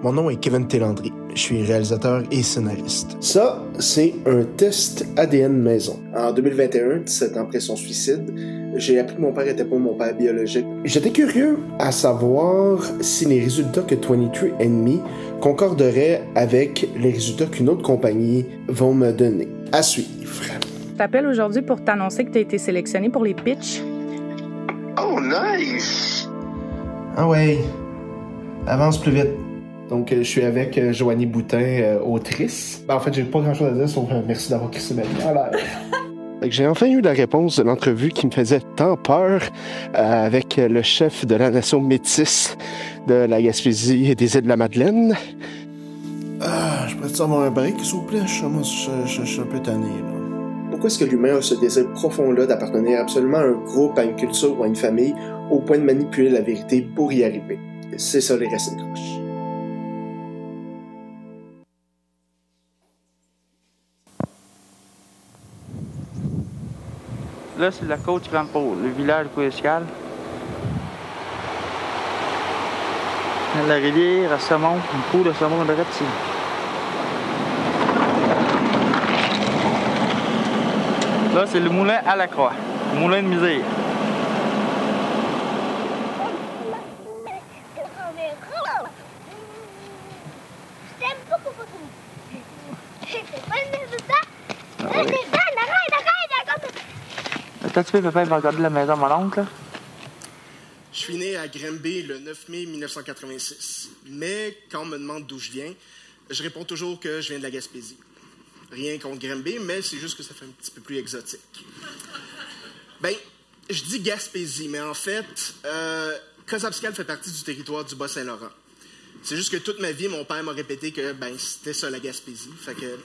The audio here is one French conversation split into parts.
Mon nom est Kevin Télandry. Je suis réalisateur et scénariste. Ça, c'est un test ADN maison. En 2021, 17 ans après son suicide, j'ai appris que mon père était pas mon père biologique. J'étais curieux à savoir si les résultats que 23andMe concorderaient avec les résultats qu'une autre compagnie va me donner. À suivre. Je t'appelle aujourd'hui pour t'annoncer que tu as été sélectionné pour les pitchs. Oh, nice! Ah ouais, avance plus vite. Donc, je suis avec Joanie Boutin, autrice. En fait, j'ai pas grand-chose à dire, sauf merci d'avoir crissé ma vie en l'air. J'ai enfin eu la réponse de l'entrevue qui me faisait tant peur avec le chef de la nation métisse de la Gaspésie et des Îles-de-la-Madeleine. Je pourrais-tu avoir un break, s'il vous plaît? Je suis un peu tanné, là. Pourquoi est-ce que l'humain a ce désir profond-là d'appartenir absolument à un groupe, à une culture ou à une famille, au point de manipuler la vérité pour y arriver? C'est ça, les racines croches. Là, c'est la côte Rampeau, le village Coescal. La rivière, elle se monte, une cour de saumon de reptile. Là, c'est le moulin à la croix, le moulin de misère. Attends, tu peux, papa, il va regarder la maison de mon oncle. Je suis né à Granby le 9 mai 1986. Mais quand on me demande d'où je viens, je réponds toujours que je viens de la Gaspésie. Rien contre Granby, mais c'est juste que ça fait un petit peu plus exotique. Ben, je dis Gaspésie, mais en fait, Cozabscal fait partie du territoire du Bas-Saint-Laurent. C'est juste que toute ma vie, mon père m'a répété que c'était ça la Gaspésie. Fait que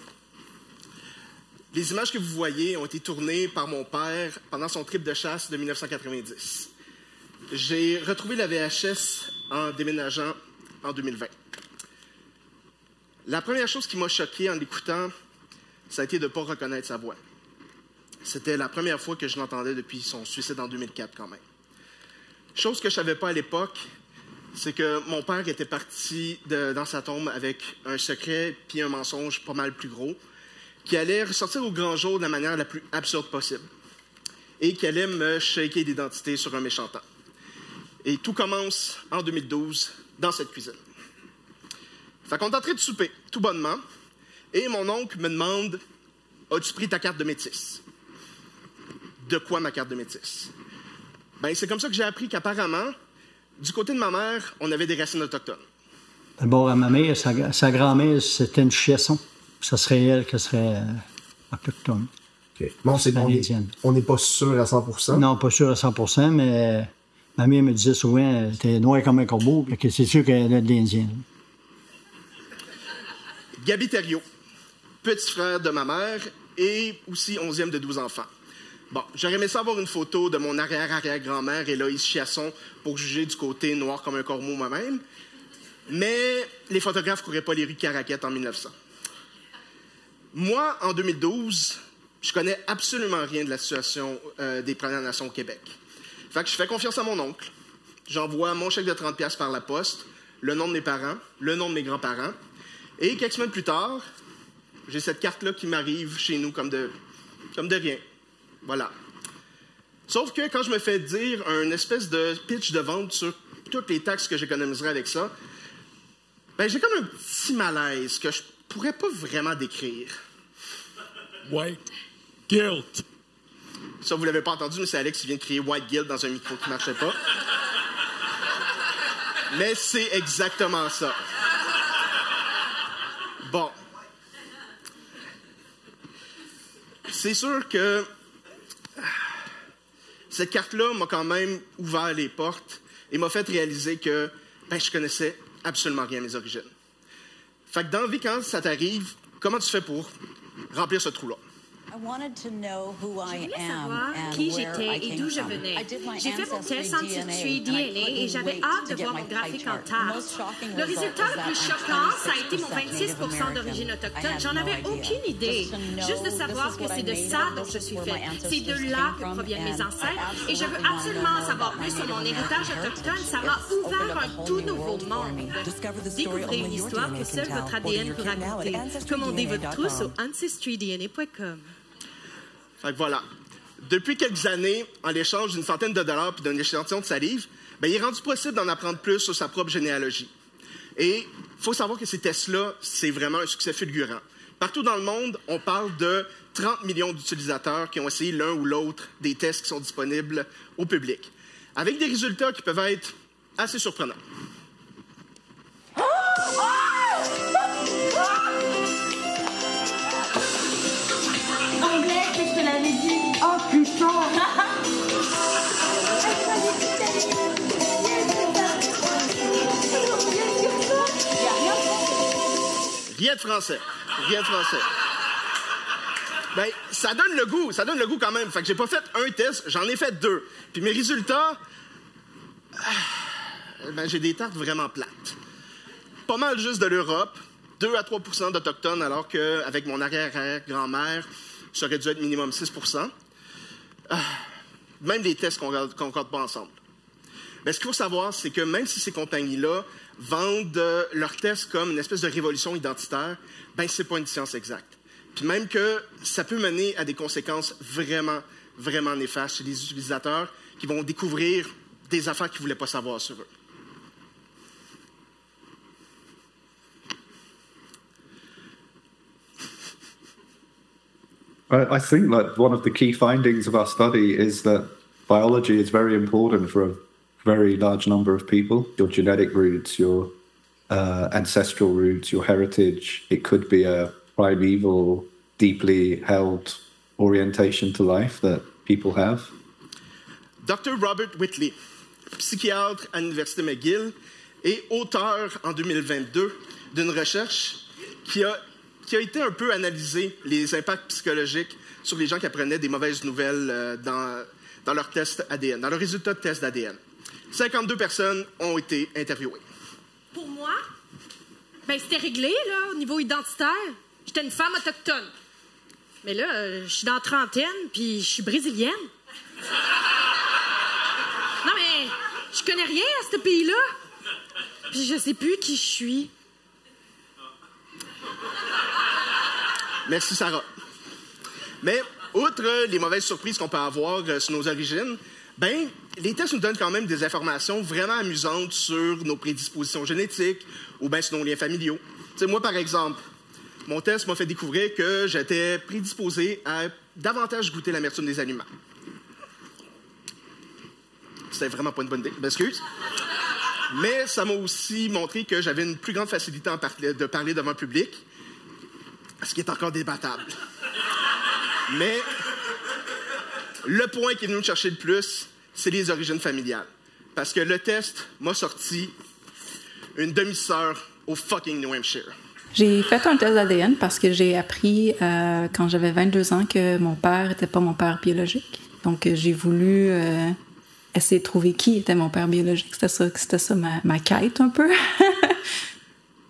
les images que vous voyez ont été tournées par mon père pendant son trip de chasse de 1990. J'ai retrouvé la VHS en déménageant en 2020. La première chose qui m'a choqué en l'écoutant, ça a été de ne pas reconnaître sa voix. C'était la première fois que je l'entendais depuis son suicide en 2004 quand même. Chose que je ne savais pas à l'époque, c'est que mon père était parti dans sa tombe avec un secret puis un mensonge pas mal plus gros, qui allait ressortir au grand jour de la manière la plus absurde possible et qui allait me shaker d'identité sur un méchant temps. Et tout commence en 2012 dans cette cuisine. Fait qu'on est en train de souper, tout bonnement, et mon oncle me demande « As-tu pris ta carte de métis? » De quoi ma carte de métis? Ben, c'est comme ça que j'ai appris qu'apparemment, du côté de ma mère, on avait des racines autochtones. D'abord, à ma mère, sa grand-mère, c'était une Chiasson. Ça serait elle qui serait autochtone. OK. Bon, on n'est pas sûr à 100%. Non, pas sûr à 100%, mais ma mère me disait souvent t'es noir comme un corbeau, que c'est sûr qu'elle est de l'Indien. Gabi Thériault, petit frère de ma mère et aussi 11e de 12 enfants. Bon, j'aurais aimé ça avoir une photo de mon arrière-arrière-grand-mère, Héloïse Chiasson, pour juger du côté noir comme un corbeau moi-même. Mais les photographes couraient pas les rues de Caraquette en 1900. Moi, en 2012, je connais absolument rien de la situation des Premières Nations au Québec. Fait que je fais confiance à mon oncle. J'envoie mon chèque de 30$ par la poste, le nom de mes parents, le nom de mes grands-parents. Et quelques semaines plus tard, j'ai cette carte-là qui m'arrive chez nous comme de rien. Voilà. Sauf que quand je me fais dire un espèce de pitch de vente sur toutes les taxes que j'économiserais avec ça, ben j'ai comme un petit malaise que je pourrais pas vraiment décrire. White guilt. Ça, vous l'avez pas entendu, mais c'est Alex qui vient de crier White Guilt dans un micro qui marchait pas. Mais c'est exactement ça. Bon. C'est sûr que cette carte-là m'a quand même ouvert les portes et m'a fait réaliser que je connaissais absolument rien à mes origines. Fait que dans la vie, quand ça t'arrive, comment tu fais pour remplir ce trou-là? Je voulais savoir qui j'étais et d'où je venais. J'ai fait mon test Ancestry DNA et j'avais hâte de voir mon graphique en table. Le résultat le plus choquant, ça a été mon 26% d'origine autochtone. J'en avais aucune idée. Juste de savoir que c'est de ça dont je suis faite. C'est de là que proviennent mes ancêtres. Et je veux absolument en savoir plus sur mon héritage autochtone. Ça m'a ouvert un tout nouveau monde. Découvrez une histoire que seul votre ADN peut raconter. Commandez votre trousse au ancestrydna.com. Fait que voilà. Depuis quelques années, en l'échange d'une centaine de dollars puis d'un échantillon de salive, il est rendu possible d'en apprendre plus sur sa propre généalogie. Et il faut savoir que ces tests-là, c'est vraiment un succès fulgurant. Partout dans le monde, on parle de 30 millions d'utilisateurs qui ont essayé l'un ou l'autre des tests qui sont disponibles au public, avec des résultats qui peuvent être assez surprenants. Anglais, qu'est-ce que je l'avais dit? Oh putain! Rien de français. Rien de français. Ben, ça donne le goût quand même. Fait que j'ai pas fait un test, j'en ai fait 2. Puis mes résultats, ben, j'ai des tartes vraiment plates. Pas mal juste de l'Europe, 2 à 3% d'Autochtones, alors qu'avec mon arrière-grand-mère, ça aurait dû être minimum 6%. Même des tests qu'on ne concorde pas ensemble. Mais ce qu'il faut savoir, c'est que même si ces compagnies-là vendent leurs tests comme une espèce de révolution identitaire, ben c'est pas une science exacte. Puis même que ça peut mener à des conséquences vraiment, vraiment néfastes chez les utilisateurs qui vont découvrir des affaires qu'ils ne voulaient pas savoir sur eux. I think that one of the key findings of our study is that biology is very important for a very large number of people. Your genetic roots, your ancestral roots, your heritage. It could be a primeval, deeply held orientation to life that people have. Dr. Robert Whitley, psychiatre à l'Université McGill et auteur en 2022 d'une recherche qui a été un peu analysé les impacts psychologiques sur les gens qui apprenaient des mauvaises nouvelles dans leur test ADN, dans leurs résultats de test d'ADN. 52 personnes ont été interviewées. Pour moi, ben c'était réglé, là, au niveau identitaire. J'étais une femme autochtone. Mais là, je suis dans la trentaine, puis je suis brésilienne. Non, mais je connais rien à ce pays-là. Puis je sais plus qui je suis. Merci, Sarah. Mais, outre les mauvaises surprises qu'on peut avoir sur nos origines, ben, les tests nous donnent quand même des informations vraiment amusantes sur nos prédispositions génétiques ou bien sur nos liens familiaux. T'sais, moi, par exemple, mon test m'a fait découvrir que j'étais prédisposé à davantage goûter l'amertume des aliments. C'était vraiment pas une bonne idée, m'excuse. Mais ça m'a aussi montré que j'avais une plus grande facilité de parler devant le public, ce qui est encore débattable. Mais le point qui est venu me chercher le plus, c'est les origines familiales. Parce que le test m'a sorti une demi-sœur au fucking New Hampshire. J'ai fait un test d'ADN parce que j'ai appris quand j'avais 22 ans que mon père n'était pas mon père biologique. Donc j'ai voulu essayer de trouver qui était mon père biologique. C'était ça ma quête un peu.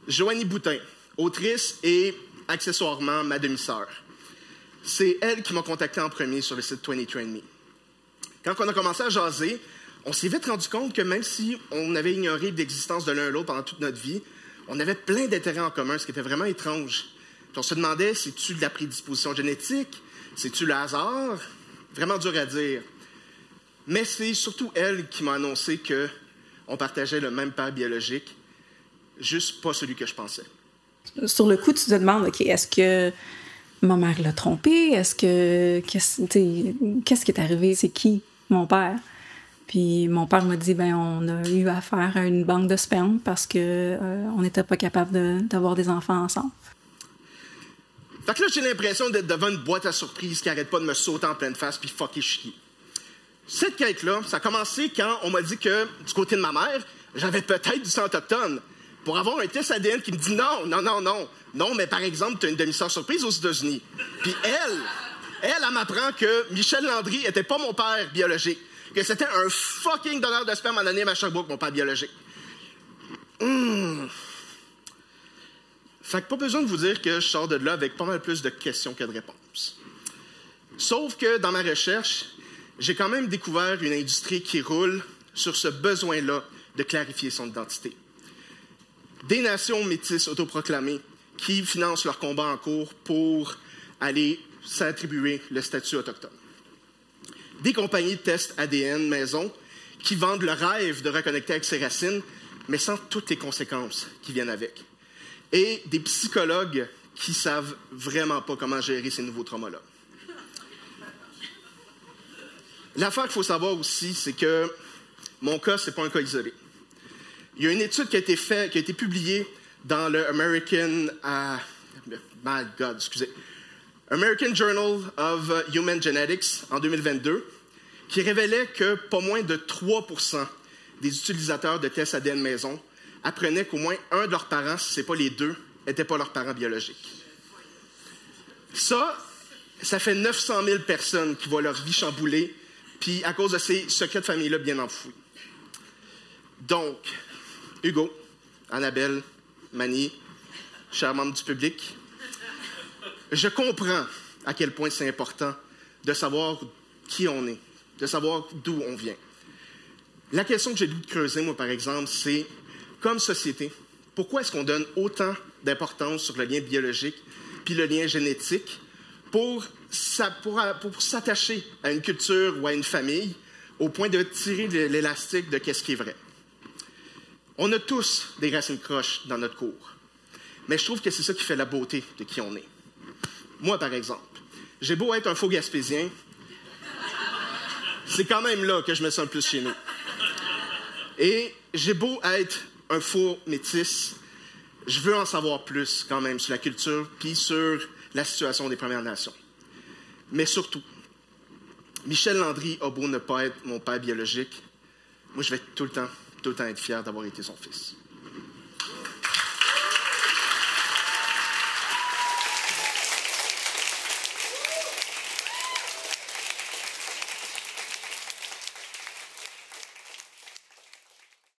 Joanie Boutin, autrice et accessoirement ma demi-sœur. C'est elle qui m'a contacté en premier sur le site 23andMe. Quand on a commencé à jaser, on s'est vite rendu compte que même si on avait ignoré l'existence de l'un et l'autre pendant toute notre vie, on avait plein d'intérêts en commun, ce qui était vraiment étrange. Puis on se demandait, c'est-tu de la prédisposition génétique? C'est-tu le hasard? Vraiment dur à dire. Mais c'est surtout elle qui m'a annoncé qu'on partageait le même père biologique, juste pas celui que je pensais. Sur le coup, tu te demandes, OK, est-ce que ma mère l'a trompé? Qu'est-ce qui est arrivé? C'est qui, mon père? Puis mon père m'a dit, on a eu affaire à une banque de sperme parce que on n'était pas capable d'avoir des enfants ensemble. Fait que là, j'ai l'impression d'être devant une boîte à surprises qui arrête pas de me sauter en pleine face puis fucker chier. Cette quête-là, ça a commencé quand on m'a dit que, du côté de ma mère, j'avais peut-être du sang autochtone. Pour avoir un test ADN qui me dit non, mais par exemple, tu as une demi-sœur surprise aux États-Unis. Puis Elle m'apprend que Michel Landry était pas mon père biologique, que c'était un fucking donneur de sperme anonyme à Sherbrooke, mon père biologique. Fait que pas besoin de vous dire que je sors de là avec pas mal plus de questions que de réponses. Sauf que dans ma recherche, j'ai quand même découvert une industrie qui roule sur ce besoin-là de clarifier son identité. Des nations métisses autoproclamées qui financent leur combat en cours pour aller s'attribuer le statut autochtone. Des compagnies de tests ADN maison qui vendent le rêve de reconnecter avec ses racines, mais sans toutes les conséquences qui viennent avec. Et des psychologues qui savent vraiment pas comment gérer ces nouveaux traumas-là. L'affaire qu'il faut savoir aussi, c'est que mon cas, c'est pas un cas isolé. Il y a une étude qui a été publiée dans le American Journal of Human Genetics en 2022, qui révélait que pas moins de 3% des utilisateurs de tests ADN maison apprenaient qu'au moins un de leurs parents, si ce n'est pas les deux, n'était pas leurs parents biologiques. Ça fait 900 000 personnes qui voient leur vie chamboulée, puis à cause de ces secrets de famille-là bien enfouis. Donc, Hugo, Annabelle, Mani, chers membres du public, je comprends à quel point c'est important de savoir qui on est, de savoir d'où on vient. La question que j'ai dû creuser, moi, par exemple, c'est, comme société, pourquoi est-ce qu'on donne autant d'importance sur le lien biologique puis le lien génétique pour s'attacher à une culture ou à une famille au point de tirer l'élastique de qu'est-ce qui est vrai? On a tous des racines croches dans notre cours, mais je trouve que c'est ça qui fait la beauté de qui on est. Moi, par exemple, j'ai beau être un faux gaspésien, c'est quand même là que je me sens le plus chez nous. Et j'ai beau être un faux métis, je veux en savoir plus quand même sur la culture puis sur la situation des Premières Nations. Mais surtout, Michel Landry a beau ne pas être mon père biologique, moi je vais tout le temps être fier d'avoir été son fils.